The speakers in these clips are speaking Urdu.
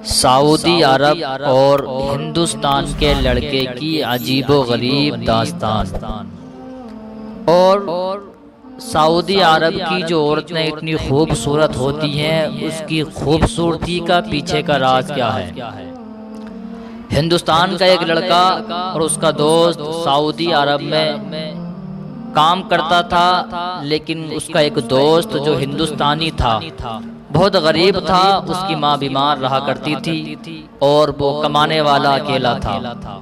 سعودی عرب اور ہندوستان کے لڑکے کی عجیب و غریب داستان۔ اور سعودی عرب کی جو عورتیں اتنی خوبصورت ہوتی ہیں، اس کی خوبصورتی کا پیچھے کا راز کیا ہے؟ ہندوستان کا ایک لڑکا اور اس کا دوست سعودی عرب میں کام کرتا تھا، لیکن اس کا ایک دوست جو ہندوستانی تھا بہت غریب تھا، اس کی ماں بیمار رہا کرتی تھی اور وہ کمانے والا اکیلا تھا۔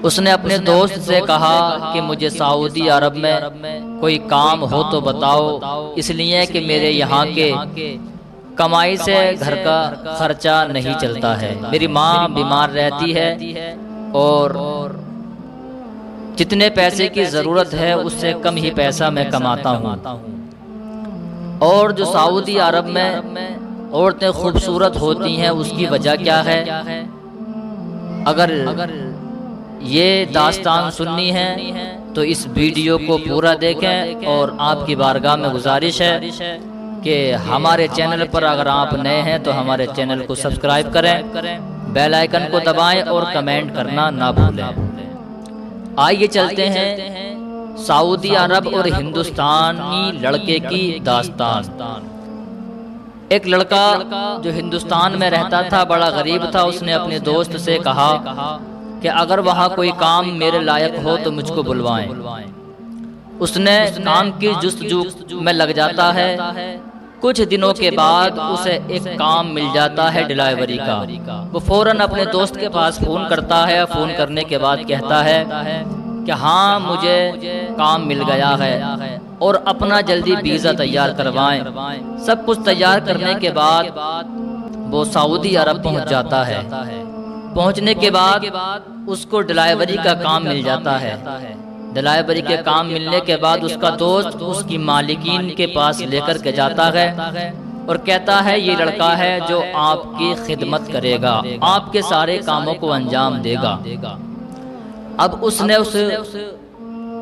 اس نے اپنے دوست سے کہا کہ مجھے سعودی عرب میں کوئی کام ہو تو بتاؤ، اس لیے کہ میرے یہاں کے کمائی سے گھر کا خرچہ نہیں چلتا ہے، میری ماں بیمار رہتی ہے اور جتنے پیسے کی ضرورت ہے اس سے کم ہی پیسہ میں کماتا ہوں۔ اور جو سعودی عرب میں عورتیں خوبصورت ہوتی ہیں اس کی وجہ کیا ہے؟ اگر یہ داستان سننی ہے تو اس ویڈیو کو پورا دیکھیں، اور آپ کی بارگاہ میں گزارش ہے کہ ہمارے چینل پر اگر آپ نئے ہیں تو ہمارے چینل کو سبسکرائب کریں، بیل آئیکن کو دبائیں اور کمنٹ کرنا نہ بھولیں۔ آئیے چلتے ہیں سعودی عرب اور ہندوستانی لڑکے کی داستان۔ ایک لڑکا جو ہندوستان میں رہتا تھا بڑا غریب تھا، اس نے اپنے دوست سے کہا کہ اگر وہاں کوئی کام میرے لائق ہو تو مجھ کو بلوائیں۔ اس نے کام کی جستجو میں لگ جاتا ہے، کچھ دنوں کے بعد اسے ایک کام مل جاتا ہے ڈیلیوری کا۔ وہ فوراً اپنے دوست کے پاس فون کرتا ہے، فون کرنے کے بعد کہتا ہے کہ ہاں مجھے کام مل گیا ہے اور اپنا جلدی ویزا تیار کروائیں۔ سب کچھ تیار کرنے کے بعد وہ سعودی عرب پہنچ جاتا ہے۔ پہنچنے کے بعد اس کو ڈیلیوری کا کام مل جاتا ہے۔ ڈیلیوری کے کام ملنے کے بعد اس کا دوست اس کی مالکین کے پاس لے کر کے جاتا ہے اور کہتا ہے یہ لڑکا ہے جو آپ کی خدمت کرے گا، آپ کے سارے کاموں کو انجام دے گا۔ اب اس نے اس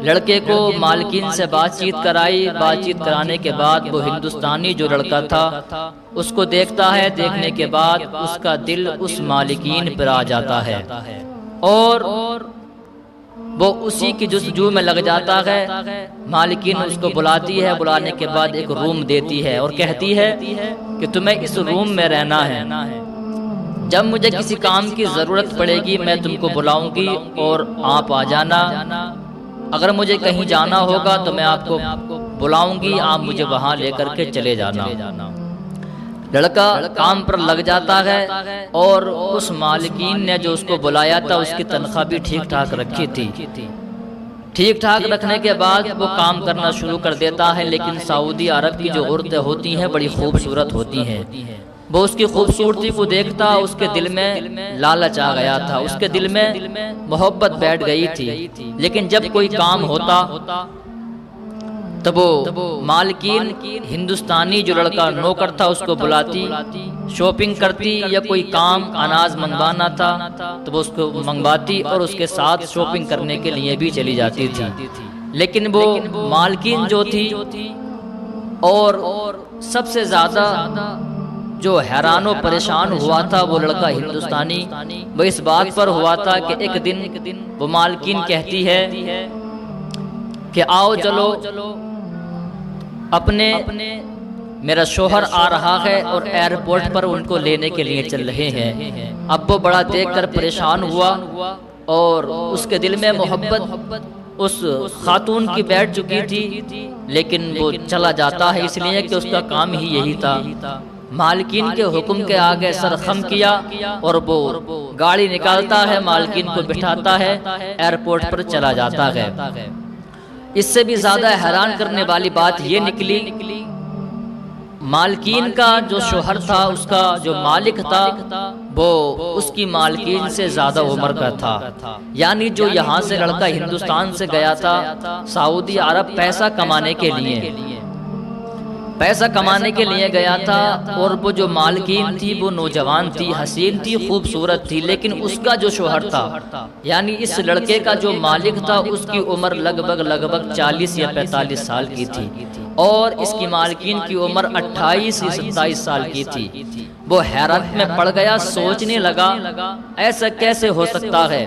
لڑکے کو مالکین سے بات چیت کرائی۔ بات چیت کرانے کے بعد وہ ہندوستانی جو لڑکا تھا اس کو دیکھتا ہے، دیکھنے کے بعد اس کا دل اس مالکین پر آ جاتا ہے اور وہ اسی کی جستجو میں لگ جاتا ہے۔ مالکین اس کو بلاتی ہے، بلانے کے بعد ایک روم دیتی ہے اور کہتی ہے کہ تمہیں اس روم میں رہنا ہے، جب مجھے کسی کام کی ضرورت پڑے گی میں تم کو بلاؤں گی اور آپ آ جانا، اگر مجھے کہیں جانا ہوگا تو میں آپ کو بلاؤں گی، آپ مجھے وہاں لے کر کے چلے جانا۔ لڑکا کام پر لگ جاتا ہے اور اس مالکین نے جو اس کو بلایا تھا اس کی تنخواہ بھی ٹھیک ٹھاک رکھی تھی۔ ٹھیک ٹھاک رکھنے کے بعد وہ کام کرنا شروع کر دیتا ہے، لیکن سعودی عرب کی جو عورتیں ہوتی ہیں بڑی خوبصورت ہوتی ہیں۔ وہ اس کی خوبصورتی کو دیکھتا، اس کے دل میں لالچ آ گیا تھا، اس کے دل میں محبت بیٹھ گئی تھی۔ لیکن جب کوئی کام ہوتا تب وہ مالکین ہندوستانی جو لڑکا نوکر تھا اس کو بلاتی، شاپنگ کرتی، یا کوئی کام اناج منگوانا تھا تو وہ اس کو منگواتی اور اس کے ساتھ شاپنگ کرنے کے لیے بھی چلی جاتی تھی۔ لیکن وہ مالکین جو تھی اور سب سے زیادہ جو حیران و پریشان ہوا تھا وہ لڑکا ہندوستانی، وہ اس بات پر ہوا تھا کہ ایک دن وہ مالکین کہتی ہے کہ آؤ چلو اپنے میرا شوہر آ رہا ہے اور ایئرپورٹ پر ان کو لینے کے لیے چل رہے ہیں۔ اب وہ بڑا دیکھ کر پریشان ہوا اور اس کے دل میں محبت اس خاتون کی بیٹھ چکی تھی، لیکن وہ چلا جاتا ہے اس لیے کہ اس کا کام ہی یہی تھا۔ مالکین کے حکم کے آگے سر خم کیا اور وہ گاڑی نکالتا ہے، مالکین کو بٹھاتا ہے، ایئرپورٹ پر چلا جاتا ہے۔ اس سے بھی زیادہ حیران کرنے والی بات یہ نکلی، مالکین کا جو شوہر تھا، اس کا جو مالک تھا، وہ اس کی مالکین سے زیادہ عمر کا تھا۔ یعنی جو یہاں سے لڑکا ہندوستان سے گیا تھا سعودی عرب پیسہ کمانے کے لیے گیا تھا، اور وہ جو مالکین تھی وہ نوجوان تھی، حسین تھی، خوبصورت تھی، لیکن اس کا جو شوہر تھا یعنی اس لڑکے کا جو مالک تھا اس کی عمر لگ بھگ 40 یا 45 سال کی تھی اور اس کی مالکین کی عمر 28 یا 27 سال کی تھی۔ وہ حیرت میں پڑ گیا، سوچنے لگا ایسا کیسے ہو سکتا ہے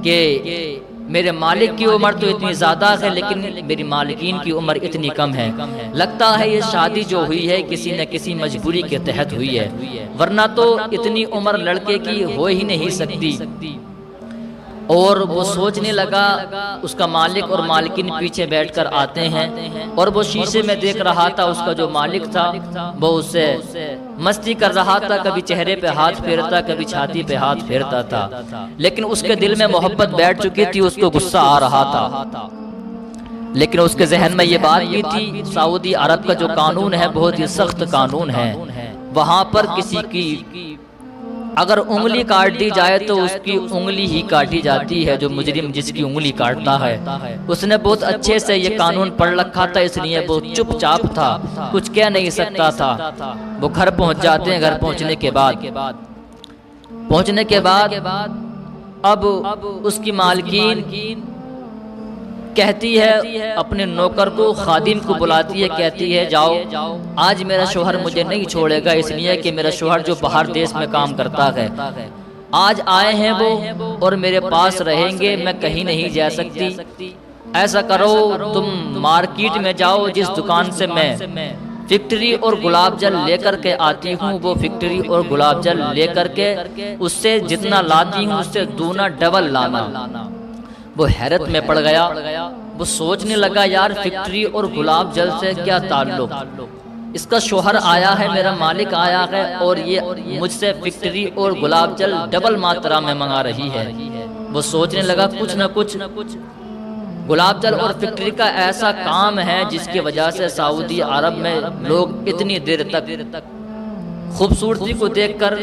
کہ میرے مالک کی عمر تو اتنی زیادہ ہے لیکن میری مالکین کی عمر اتنی کم ہے۔ لگتا ہے یہ شادی جو ہوئی ہے کسی نہ کسی مجبوری کے تحت ہوئی ہے، ورنہ تو اتنی عمر لڑکے کی ہو ہی نہیں سکتی۔ اور وہ سوچنے لگا، اس کا مالک اور مالکین پیچھے بیٹھ کر آتے ہیں اور وہ شیشے میں دیکھ رہا تھا، اس کا جو مالک تھا وہ اس سے مستی کر رہا تھا، کبھی چہرے پہ ہاتھ پھیرتا، کبھی چھاتی پہ ہاتھ پھیرتا تھا، لیکن اس کے دل میں محبت بیٹھ چکی تھی، اس کو غصہ آ رہا تھا۔ لیکن اس کے ذہن میں یہ بات بھی تھی، سعودی عرب کا جو قانون ہے بہت ہی سخت قانون ہے، وہاں پر کسی کی اگر انگلی کاٹ دی جائے تو اس کی انگلی ہی کاٹی جاتی ہے، جو مجرم جس کی انگلی کاٹتا ہے۔ اس نے بہت اچھے سے یہ قانون پڑھ رکھا تھا، اس لیے وہ چپ چاپ تھا، کچھ کہہ نہیں سکتا تھا۔ وہ گھر پہنچ جاتے ہیں، گھر پہنچنے کے بعد اب اس کی مالکین کہتی ہے اپنے نوکر کو، خادم کو بلاتی ہے، کہتی ہے جاؤ آج میرا شوہر مجھے نہیں چھوڑے گا، اس لیے کہ میرا شوہر جو باہر دیش میں کام کرتا ہے آج آئے ہیں وہ اور میرے پاس رہیں گے، میں کہیں نہیں جا سکتی۔ ایسا کرو تم مارکیٹ میں جاؤ، جس دکان سے میں فکٹری اور گلاب جل لے کر کے آتی ہوں وہ فکٹری اور گلاب جل لے کر کے اس سے جتنا لاتی ہوں اس سے دونا ڈبل لانا۔ وہ حیرت میں پڑ گیا، وہ سوچنے لگا یار فکٹری اور گلاب جل سے کیا تعلق، اس کا شوہر آیا ہے، میرا مالک آیا ہے اور یہ مجھ سے فکٹری اور گلاب جل ڈبل ماترا میں منگا رہی ہے۔ وہ سوچنے لگا کچھ نہ کچھ گلاب جل اور فکٹری کا ایسا کام ہے جس کی وجہ سے سعودی عرب میں لوگ اتنی دیر تک خوبصورتی کو دیکھ کر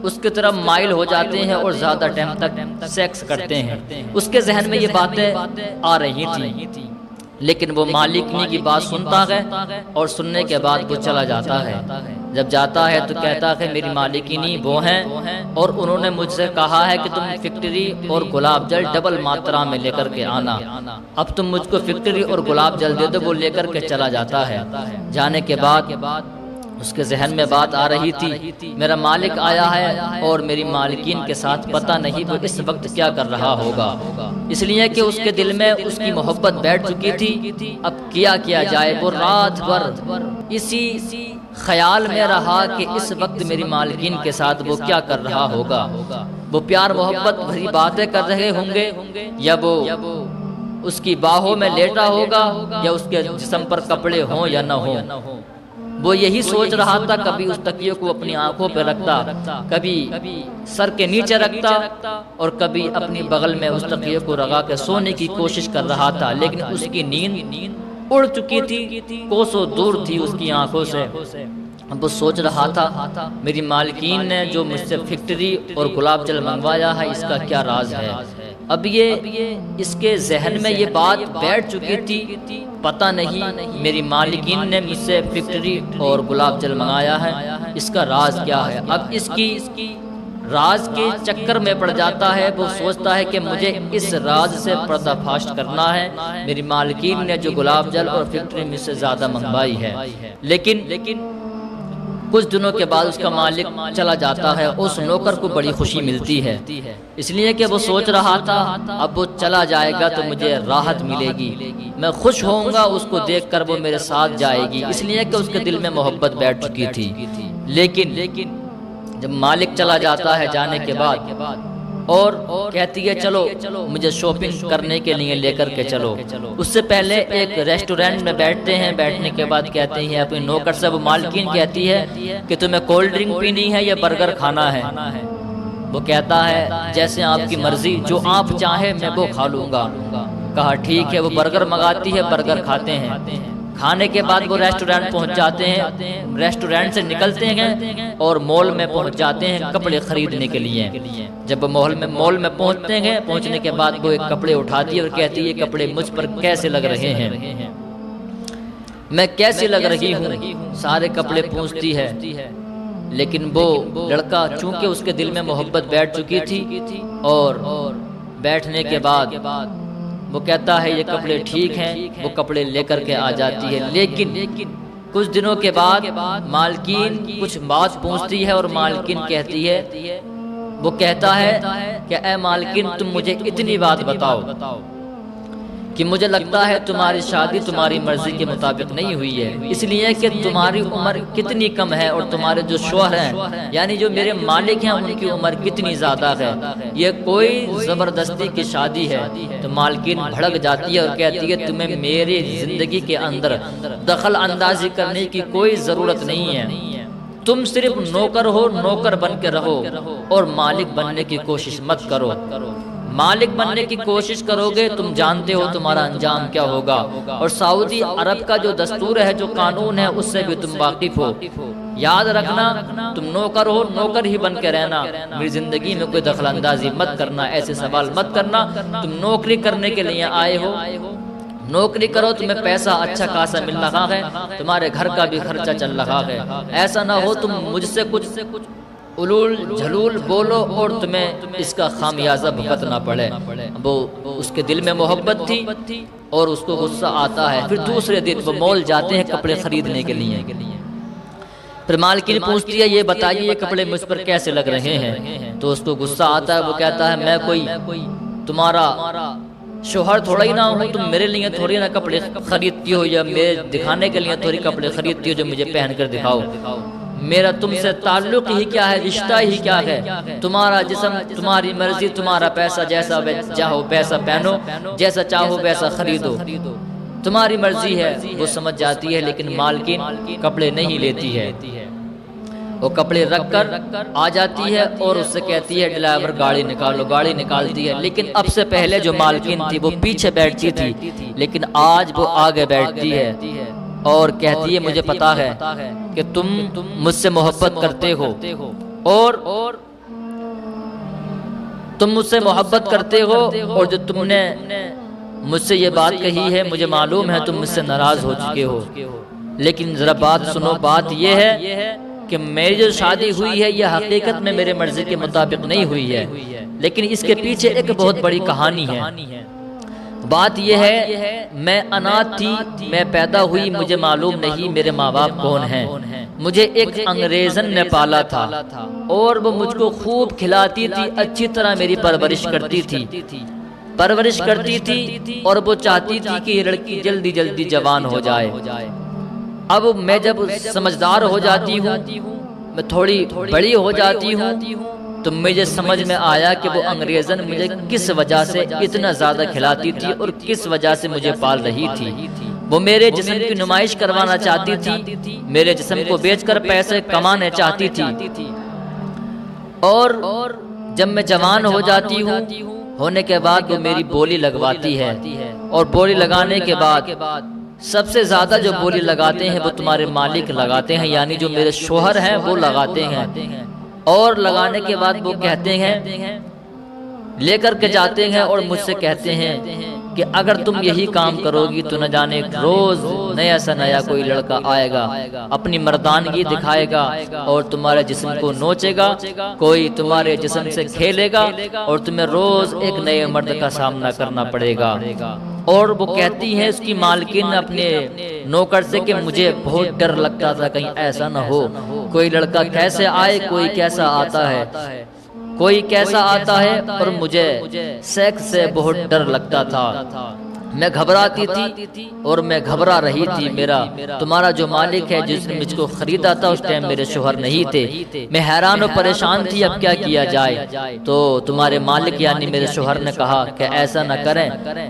اس کی طرف مائل ہو جاتے ہیں اور زیادہ ٹائم تک سیکس کرتے ہیں۔ اس کے ذہن میں یہ باتیں آ رہی تھیں، لیکن وہ مالکنی کی بات سنتا ہے اور سننے کے بعد وہ چلا جاتا ہے۔ جب جاتا ہے تو کہتا ہے میری مالکنی وہ ہیں اور انہوں نے مجھ سے کہا ہے کہ تم فکٹری اور گلاب جل ڈبل ماترا میں لے کر کے آنا، اب تم مجھ کو فکٹری اور گلاب جل دے دو۔ وہ لے کر کے چلا جاتا ہے، جانے کے بعد اس کے ذہن میں بات آ رہی تھی میرا مالک آیا ہے اور میری مالکین کے ساتھ پتہ نہیں وہ اس وقت کیا کر رہا ہوگا، اس لیے کہ اس کے دل میں اس کی محبت بیٹھ چکی تھی۔ اب کیا جائے، وہ رات بھر اسی خیال میں رہا کہ اس وقت میری مالکین کے ساتھ وہ کیا کر رہا ہوگا، وہ پیار محبت بھری باتیں کر رہے ہوں گے یا وہ اس کی باہوں میں لیٹا ہوگا یا اس کے جسم پر کپڑے ہوں یا نہ ہوں۔ وہ یہی سوچ رہا تھا، کبھی اس تکیے کو اپنی آنکھوں پہ رکھتا، کبھی سر کے نیچے رکھتا اور کبھی اپنی بغل میں اس تکیے کو رگا کے سونے کی کوشش کر رہا تھا، لیکن اس کی نیند اڑ چکی تھی، کوسوں دور تھی اس کی آنکھوں سے۔ اب وہ سوچ رہا تھا میری مالکین نے جو مجھ سے فکٹری اور گلاب جل منگوایا ہے اس کا کیا راز ہے۔ اب یہ اس کے ذہن میں یہ بات بیٹھ چکی تھی، پتہ نہیں میری مالکین نے مجھ سے فکٹری اور گلاب جل منگایا ہے، اس کا راز کیا ہے۔ اب اس کی راز کے چکر میں پڑ جاتا ہے، وہ سوچتا ہے کہ مجھے اس راز سے پردہ فاش کرنا ہے، میری مالکین نے جو گلاب جل اور فکٹری مجھ سے زیادہ منگوائی ہے۔ لیکن کچھ دنوں کے بعد اس کا مالک چلا جاتا ہے، اس نوکر کو بڑی خوشی ملتی ہے، اس لیے کہ وہ سوچ رہا تھا اب وہ چلا جائے گا تو مجھے راحت ملے گی، میں خوش ہوں گا اس کو دیکھ کر، وہ میرے ساتھ جائے گی، اس لیے کہ اس کے دل میں محبت بیٹھ چکی تھی۔ لیکن جب مالک چلا جاتا ہے جانے کے بعد اور کہتی ہے چلو مجھے شاپنگ کرنے کے لیے لے کر کے چلو، اس سے پہلے ایک ریسٹورینٹ میں بیٹھتے ہیں، بیٹھنے کے بعد کہتے ہیں اپنے نوکر سے، وہ مالکین کہتی ہے کہ تمہیں کولڈ ڈرنک پینی ہے یا برگر کھانا ہے؟ وہ کہتا ہے جیسے آپ کی مرضی، جو آپ چاہیں میں وہ کھا لوں گا۔ کہا ٹھیک ہے، وہ برگر منگاتی ہے، برگر کھاتے ہیں، کھانے کے بعد وہ ریسٹورینٹ پہنچ جاتے ہیں، ریسٹورینٹ سے نکلتے ہیں اور مال میں پہنچ جاتے ہیں کپڑے خریدنے کے لیے۔ جب وہ مال میں پہنچتے ہیں، پہنچنے کے بعد وہ ایک کپڑے اٹھاتی ہے اور کہتی ہے یہ کپڑے مجھ پر کیسے لگ رہے ہیں، میں کیسے لگ رہی ہوں، سارے کپڑے پوچھتی ہے۔ لیکن وہ لڑکا چونکہ اس کے دل میں محبت بیٹھ چکی تھی اور بیٹھنے کے بعد وہ کہتا ہے یہ کپڑے ٹھیک ہیں، وہ کپڑے لے کر کے آ جاتی ہے، لیکن کچھ دنوں کے بعد مالکین کچھ بات پوچھتی ہے اور مالکین کہتی ہے، وہ کہتا ہے کہ اے مالکین تم مجھے اتنی بات بتاؤ کہ مجھے لگتا ہے تمہاری شادی تمہاری مرضی کے مطابق نہیں ہوئی ہے، اس لیے کہ تمہاری عمر کتنی کم ہے اور تمہارے جو شوہر ہیں یعنی جو میرے مالک ہیں ان کی عمر کتنی زیادہ ہے، یہ کوئی زبردستی کی شادی ہے۔ تو مالکین بھڑک جاتی ہے اور کہتی ہے تمہیں میری زندگی کے اندر دخل اندازی کرنے کی کوئی ضرورت نہیں ہے، تم صرف نوکر ہو، نوکر بن کے رہو اور مالک بننے کی کوشش مت کرو۔ مالک بننے کی کوشش کرو گے تم جانتے ہو تمہارا انجام کیا ہوگا، اور سعودی عرب کا جو دستور ہے، جو قانون ہے، اس سے بھی تم واقف ہو۔ یاد رکھنا تم نوکر ہو، نوکر ہی بن کے رہنا، میری زندگی میں کوئی دخل اندازی مت کرنا، ایسے سوال مت کرنا، تم نوکری کرنے کے لیے آئے ہو، نوکری کرو، تمہیں پیسہ اچھا خاصا مل رہا ہے، تمہارے گھر کا بھی خرچہ چل رہا ہے، ایسا نہ ہو تم مجھ سے کچھ علول جھلول بولو اور تمہیں اس کا خامیازہ بھگتنا پڑے۔ وہ اس کے دل میں محبت تھی اور اس کو غصہ آتا ہے۔ پھر دوسرے دن وہ مال جاتے ہیں کپڑے خریدنے کے لیے۔ پھر مالکین پوچھتی ہے یہ بتائیے یہ کپڑے مجھ پر کیسے لگ رہے ہیں؟ تو اس کو غصہ آتا ہے، وہ کہتا ہے میں کوئی تمہارا شوہر تھوڑا ہی نہ ہوں، تم میرے لیے تھوڑی نہ کپڑے خریدتی ہو یا میرے دکھانے کے لیے تھوڑی کپڑے خریدتی ہو جو مجھے پہن کر دکھاؤ۔ میرا تم سے تعلق ہی کیا ہے، رشتہ ہی کیا ہے، تمہارا جسم تمہاری مرضی، تمہارا پیسہ، جیسا چاہو ویسا پہنو، جیسا چاہو ویسا خریدو، تمہاری مرضی ہے۔ وہ سمجھ جاتی ہے لیکن مالکین کپڑے نہیں لیتی ہے، وہ کپڑے رکھ کر آ جاتی ہے اور اس سے کہتی ہے ڈرائیور گاڑی نکالو، گاڑی نکالتی ہے۔ لیکن اب سے پہلے جو مالکین تھی وہ پیچھے بیٹھتی تھی، لیکن آج وہ آگے بیٹھتی ہے اور کہتی ہے مجھے پتا ہے کہ تم مجھ سے محبت کرتے ہو اور تم مجھ سے محبت کرتے ہو، اور جو تم نے مجھ سے یہ بات کہی ہے مجھے معلوم ہے تم مجھ سے ناراض ہو چکے ہو، لیکن ذرا بات سنو، بات یہ ہے کہ میری جو شادی ہوئی ہے یہ حقیقت میں میرے مرضی کے مطابق نہیں ہوئی ہے، لیکن اس کے پیچھے ایک بہت بڑی کہانی ہے۔ بات یہ ہے میں اناتھ تھی، میں پیدا ہوئی، مجھے معلوم نہیں میرے ماں باپ کون ہیں، مجھے ایک انگریزن نے پالا تھا اور وہ مجھ کو خوب کھلاتی تھی، اچھی طرح میری پرورش کرتی تھی اور وہ چاہتی تھی کہ یہ لڑکی جلدی جلدی جوان ہو جائے۔ اب میں جب سمجھدار ہو جاتی ہوں، میں تھوڑی بڑی ہو جاتی ہوں، تو مجھے سمجھ میں آیا کہ وہ انگریزن مجھے کس وجہ سے اتنا زیادہ کھلاتی تھی اور کس وجہ سے مجھے پال رہی تھی۔ وہ میرے جسم کی نمائش کروانا چاہتی تھی، میرے جسم کو بیچ کر پیسے کمانے چاہتی تھی، اور جب میں جوان ہو جاتی ہوں ہونے کے بعد وہ میری بولی لگواتی ہے، اور بولی لگانے کے بعد سب سے زیادہ جو بولی لگاتے ہیں وہ تمہارے مالک لگاتے ہیں، یعنی جو میرے شوہر ہیں وہ لگاتے ہیں، اور لگانے کے بعد وہ کہتے ہیں لے کر کے جاتے ہیں اور مجھ سے کہتے ہیں کہ اگر تم یہی کام کرو گی تو نہ جانے روز نیا سا نیا کوئی لڑکا آئے گا، اپنی مردانگی دکھائے گا اور تمہارے جسم کو نوچے گا، کوئی تمہارے جسم سے کھیلے گا اور تمہیں روز ایک نئے مرد کا سامنا کرنا پڑے گا۔ اور وہ کہتی ہیں اس کی مالکن اپنے نوکر سے کہ مجھے بہت ڈر لگتا تھا کہیں ایسا نہ ہو کوئی لڑکا کیسے آئے، کوئی کیسا آتا ہے، کوئی کیسا آتا ہے، اور مجھے سیکس سے بہت ڈر لگتا تھا، میں گھبراتی تھی اور میں گھبرا رہی تھی۔ میرا تمہارا جو مالک ہے جس نے مجھ کو خریدا تھا اس ٹائم میرے شوہر نہیں تھے، میں حیران و پریشان تھی اب کیا کیا جائے۔ تو تمہارے مالک یعنی میرے شوہر نے کہا کہ ایسا نہ کریں،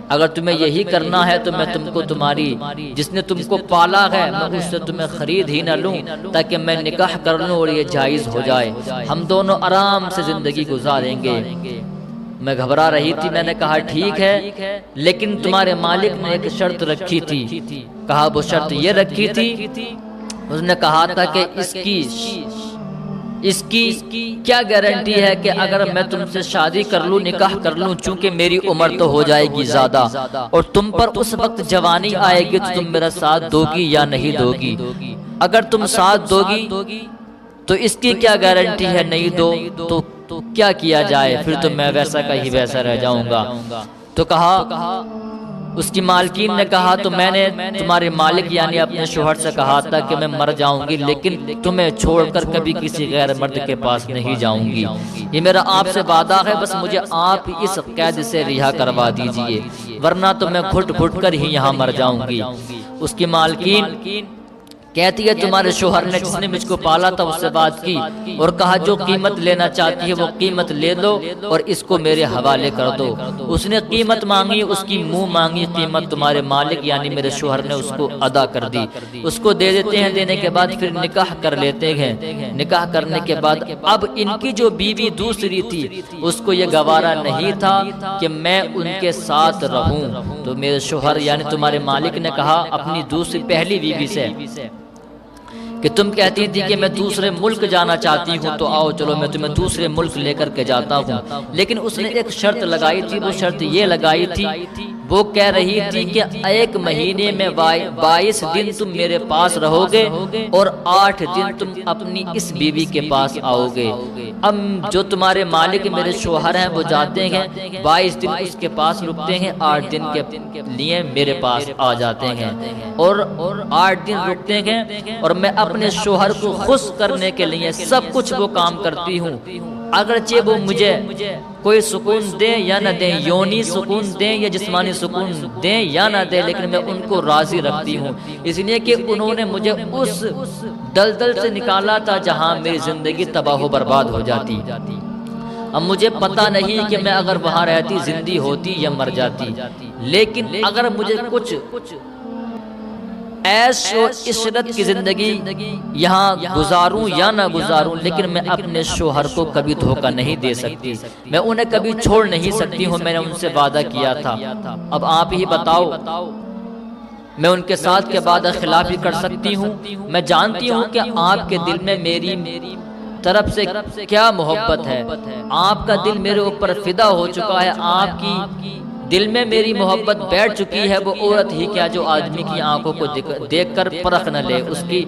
اگر تمہیں یہی کرنا ہے تو میں تم کو تمہاری جس نے تم کو پالا ہے میں اس سے تمہیں خرید ہی نہ لوں تاکہ میں نکاح کر لوں اور یہ جائز ہو جائے، ہم دونوں آرام سے زندگی گزاریں گے۔ میں گھبرا رہی تھی، میں نے کہا ٹھیک ہے، لیکن تمہارے مالک نے ایک شرط رکھی تھی۔ کہا وہ شرط یہ رکھی تھی، اس نے کہا تھا کہ اس کی کیا گارنٹی ہے کہ اگر میں تم سے شادی کر لوں، نکاح کر لوں، چونکہ میری عمر تو ہو جائے گی زیادہ اور تم پر اس وقت جوانی آئے گی تو تم میرا ساتھ دو گی یا نہیں دو گی؟ اگر تم ساتھ دو گی تو اس کی کیا گارنٹی ہے نہیں دو تو کیا کیا جائے، پھر تو میں ویسا کا ہی ویسا رہ جاؤں گا۔ تو کہا اس کی مالکین نے کہا تو میں نے تمہارے مالک یعنی اپنے شوہر سے کہا تھا کہ میں مر جاؤں گی لیکن تمہیں چھوڑ کر کبھی کسی غیر مرد کے پاس نہیں جاؤں گی، یہ میرا آپ سے وعدہ ہے، بس مجھے آپ اس قید سے رہا کروا دیجئے ورنہ تو میں گھٹ گھٹ کر ہی یہاں مر جاؤں گی۔ اس کی مالکین کہتی ہے تمہارے شوہر نے جس نے مجھ کو پالا تھا اس سے بات کی اور کہا جو قیمت لینا چاہتی ہے وہ قیمت لے دو اور اس کو میرے حوالے کر دو۔ اس نے قیمت مانگی، اس کی منہ مانگی قیمت، تمہارے مالک یعنی میرے شوہر نے اس کو ادا کر دی، اس کو دے دیتے ہیں، دینے کے بعد پھر نکاح کر لیتے ہیں۔ نکاح کرنے کے بعد اب ان کی جو بیوی دوسری تھی اس کو یہ گوارا نہیں تھا کہ میں ان کے ساتھ رہوں، تو میرے شوہر یعنی تمہارے مالک نے کہا اپنی دوسری پہلی بیوی سے کہ تم کہتی تھی کہ میں دوسرے ملک جانا چاہتی ہوں تو آؤ چلو میں تمہیں دوسرے ملک لے کر کے جاتا ہوں، لیکن اس نے ایک شرط لگائی تھی، وہ شرط یہ لگائی تھی، وہ کہہ رہی تھی کہ 1 مہینے میں 22 دن تم میرے پاس رہو گے اور 8 دن تم اپنی اس بیوی کے پاس آؤ گے۔ اب جو تمہارے مالک میرے شوہر ہیں وہ جاتے ہیں 22 دن اس کے پاس رکتے ہیں، 8 دن کے لیے میرے پاس آ جاتے ہیں اور 8 دن رکتے ہیں اور میں اپنے شوہر کو خوش کرنے کے لیے سب کچھ وہ کام کرتی ہوں، اگرچہ وہ مجھے کوئی سکون دیں یا نہ دیں، یونی سکون دیں یا جسمانی سکون دیں یا نہ دیں، لیکن میں ان کو راضی رکھتی ہوں، اس لیے کہ انہوں نے مجھے اس دلدل سے نکالا تھا جہاں میری زندگی تباہ و برباد ہو جاتی۔ اب مجھے پتہ نہیں کہ میں اگر وہاں رہتی زندگی ہوتی یا مر جاتی، لیکن اگر مجھے کچھ عیش و عشرت کی زندگی یہاں گزاروں یا نہ گزاروں، لیکن میں اپنے شوہر کو کبھی دھوکہ نہیں دے سکتی، میں انہیں کبھی چھوڑ نہیں سکتی ہوں، میں نے ان سے وعدہ کیا تھا۔ اب آپ ہی بتاؤ میں ان کے ساتھ کے بعد خلافی کر سکتی ہوں؟ میں جانتی ہوں کہ آپ کے دل میں میری طرف سے کیا محبت ہے، آپ کا دل میرے اوپر فدا ہو چکا ہے، آپ کی دل میں میری محبت بیٹھ چکی ہے، وہ عورت ہی کیا جو آدمی کی آنکھوں کو دیکھ کر پرکھ نہ لے اس کی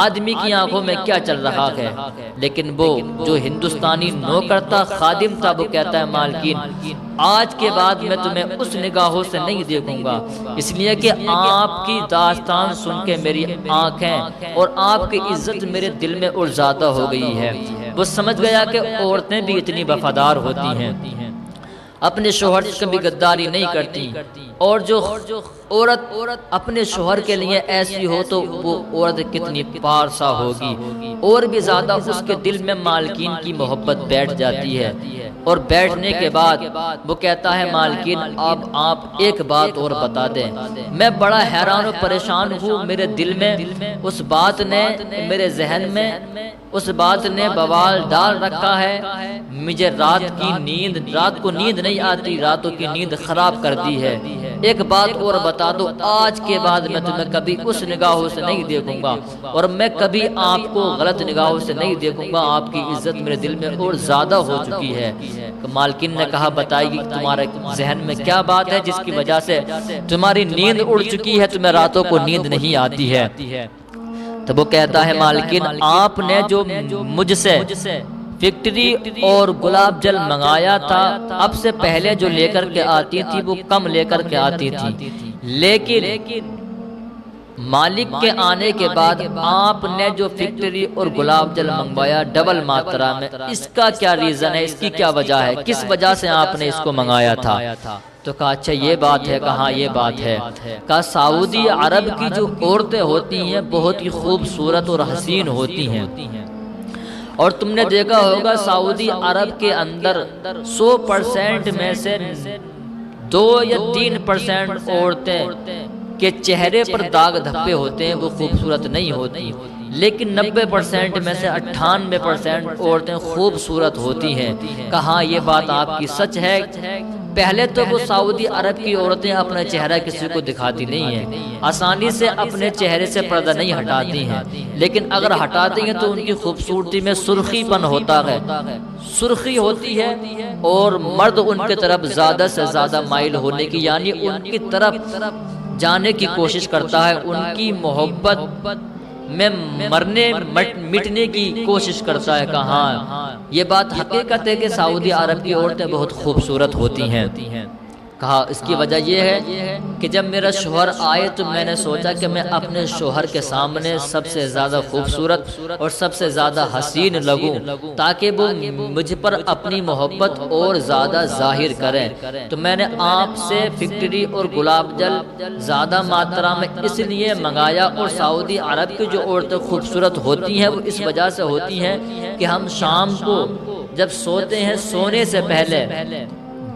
آدمی کی آنکھوں میں کیا چل رہا ہے، لیکن وہ جو ہندوستانی نوکر تھا، خادم تھا، وہ کہتا ہے مالکین آج کے بعد میں تمہیں اس نگاہوں سے نہیں دیکھوں گا، اس لیے کہ آپ کی داستان سن کے میری آنکھیں اور آپ کی عزت میرے دل میں اور زیادہ ہو گئی ہے۔ وہ سمجھ گیا کہ عورتیں بھی اتنی وفادار ہوتی ہیں، اپنے شوہر سے کبھی غداری نہیں کرتی، اور جو عورت اپنے شوہر کے لیے ایسی ہو تو وہ عورت کتنی پارسا ہوگی، اور بھی زیادہ اس کے دل میں مالکین کی محبت بیٹھ جاتی ہے۔ اور بیٹھنے کے بعد وہ کہتا ہے مالکین اب آپ ایک بات اور بتا دیں، میں بڑا حیران و پریشان ہوں، میرے دل میں اس بات نے میرے ذہن میں اس بات نے بوال ڈال رکھا ہے، مجھے رات کو نیند نہیں آتی، راتوں کی نیند خراب کر دی ہے، ایک بات اور بتا دو، آج کے بعد میں تمہیں کبھی اس نگاہوں سے نہیں دیکھوں گا اور میں کبھی آپ کو غلط نگاہوں سے نہیں دیکھوں گا، آپ کی عزت میرے دل میں اور زیادہ ہو چکی ہے۔ مالکن نے کہا بتائیے تمہارے ذہن میں کیا بات ہے جس کی وجہ سے تمہاری نیند اڑ چکی ہے، تمہیں راتوں کو نیند نہیں آتی ہے؟ تو وہ کہتا ہے مالکن آپ نے جو مجھ سے فیکٹری اور گلاب جل منگایا تھا، اب سے پہلے جو لے کر کے آتی تھی وہ کم لے کر کے آتی تھی، لیکن مالک کے آنے کے بعد آپ نے جو فیکٹری اور گلاب جل منگوایا ڈبل ماترا میں، اس کا کیا ریزن ہے، اس کی کیا وجہ ہے، کس وجہ سے آپ نے اس کو منگایا تھا؟ تو کہا اچھا یہ بات ہے، کہاں یہ بات ہے؟ کہا سعودی عرب کی جو عورتیں ہوتی ہیں بہت ہی خوبصورت اور حسین ہوتی ہیں، اور تم نے دیکھا ہوگا سعودی عرب کے اندر 100% میں سے 2 یا 3% عورتیں کے چہرے پر داغ دھبے ہوتے ہیں، وہ خوبصورت نہیں ہوتی، لیکن 90% میں سے 98% عورتیں خوبصورت ہوتی ہیں۔ کہاں یہ بات آپ کی سچ ہے؟ پہلے تو وہ سعودی عرب کی عورتیں اپنا چہرہ کسی کو دکھاتی نہیں ہیں، آسانی سے اپنے چہرے سے پردہ نہیں ہٹاتی ہیں، لیکن اگر ہٹاتی ہیں تو ان کی خوبصورتی میں سرخی پن ہوتا ہے، سرخی ہوتی ہے، اور مرد ان کے طرف زیادہ سے زیادہ مائل ہونے کی یعنی ان کی طرف جانے کی کوشش کرتا ہے، ان کی محبت میں مٹنے کی کوشش کرتا ہے۔ کہاں یہ بات حقیقت ہے کہ سعودی عرب کی عورتیں بہت خوبصورت ہوتی ہیں۔ کہا اس کی وجہ یہ ہے کہ جب میرا شوہر آئے تو میں نے سوچا کہ میں اپنے شوہر کے سامنے سب سے زیادہ خوبصورت اور سب سے زیادہ حسین لگوں تاکہ وہ مجھ پر اپنی محبت اور زیادہ ظاہر کریں۔ تو میں نے آپ سے فکری اور گلاب جل زیادہ ماترا میں اس لیے منگایا، اور سعودی عرب کی جو عورتیں خوبصورت ہوتی ہیں وہ اس وجہ سے ہوتی ہیں کہ ہم شام کو جب سوتے ہیں سونے سے پہلے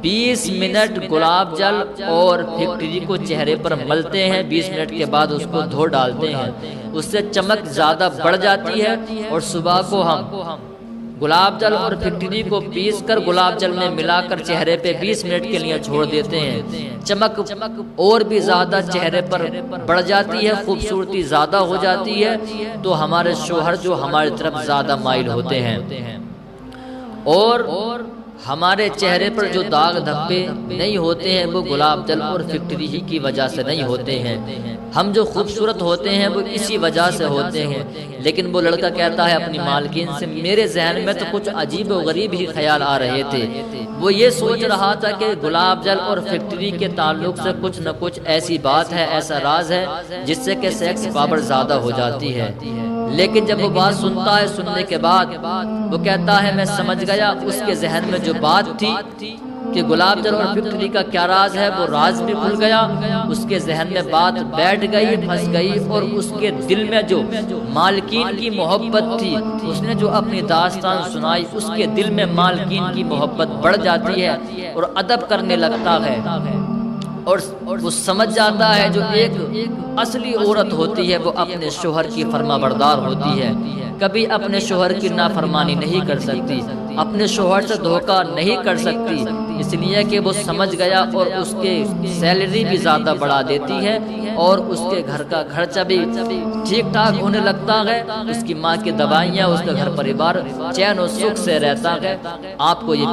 20 منٹ گلاب جل اور فکری کو چہرے پر ملتے ہیں، 20 منٹ کے بعد اس کو دھو ڈالتے ہیں، اس سے چمک زیادہ بڑھ جاتی ہے، اور صبح کو ہم گلاب جل اور فکری کو پیس کر گلاب جل میں ملا کر چہرے پہ 20 منٹ کے لیے چھوڑ دیتے ہیں، چمک اور بھی زیادہ چہرے پر بڑھ جاتی ہے، خوبصورتی زیادہ ہو جاتی ہے، تو ہمارے شوہر جو ہماری طرف زیادہ مائل ہوتے ہیں، اور ہمارے چہرے پر جو داغ دھبے نہیں ہوتے ہیں وہ گلاب جل اور فکری ہی کی وجہ سے نہیں ہوتے ہیں۔ ہم جو خوبصورت ہوتے ہیں وہ اسی وجہ سے ہوتے ہیں۔ لیکن وہ لڑکا کہتا ہے اپنی مالکین سے، میرے ذہن میں تو کچھ عجیب و غریب ہی خیال آ رہے تھے، وہ یہ سوچ رہا تھا کہ گلاب جل اور فکری کے تعلق سے کچھ نہ کچھ ایسی بات ہے، ایسا راز ہے جس سے کہ سیکس پاور زیادہ ہو جاتی ہے۔ لیکن جب وہ بات سنتا ہے، سننے کے بعد وہ کہتا ہے میں سمجھ گیا، اس کے ذہن میں جو بات تھی کہ گلاب جل اور فکری کا کیا راز ہے، وہ راز بھی کھل گیا، اس کے ذہن میں بات بیٹھ گئی، پھنس گئی، اور اس کے دل میں جو مالکین کی محبت تھی، اس نے جو اپنی داستان سنائی، اس کے دل میں مالکین کی محبت بڑھ جاتی ہے اور ادب کرنے لگتا ہے، اور وہ سمجھ جاتا ہے جو ایک اصلی عورت ہوتی ہے وہ اپنے شوہر کی فرما بردار ہوتی ہے، کبھی اپنے شوہر کی نافرمانی نہیں کر سکتی، اپنے شوہر سے دھوکہ نہیں کر سکتی، اس لیے کہ وہ سمجھ گیا، اور اس کے سیلری بھی زیادہ بڑھا دیتی ہے، اور اس کے گھر کا خرچہ بھی ٹھیک ٹھاک ہونے لگتا ہے، اس کی ماں کی دوائیاں، اس کا گھر پریوار چین و سکھ سے رہتا ہے۔ آپ کو یہ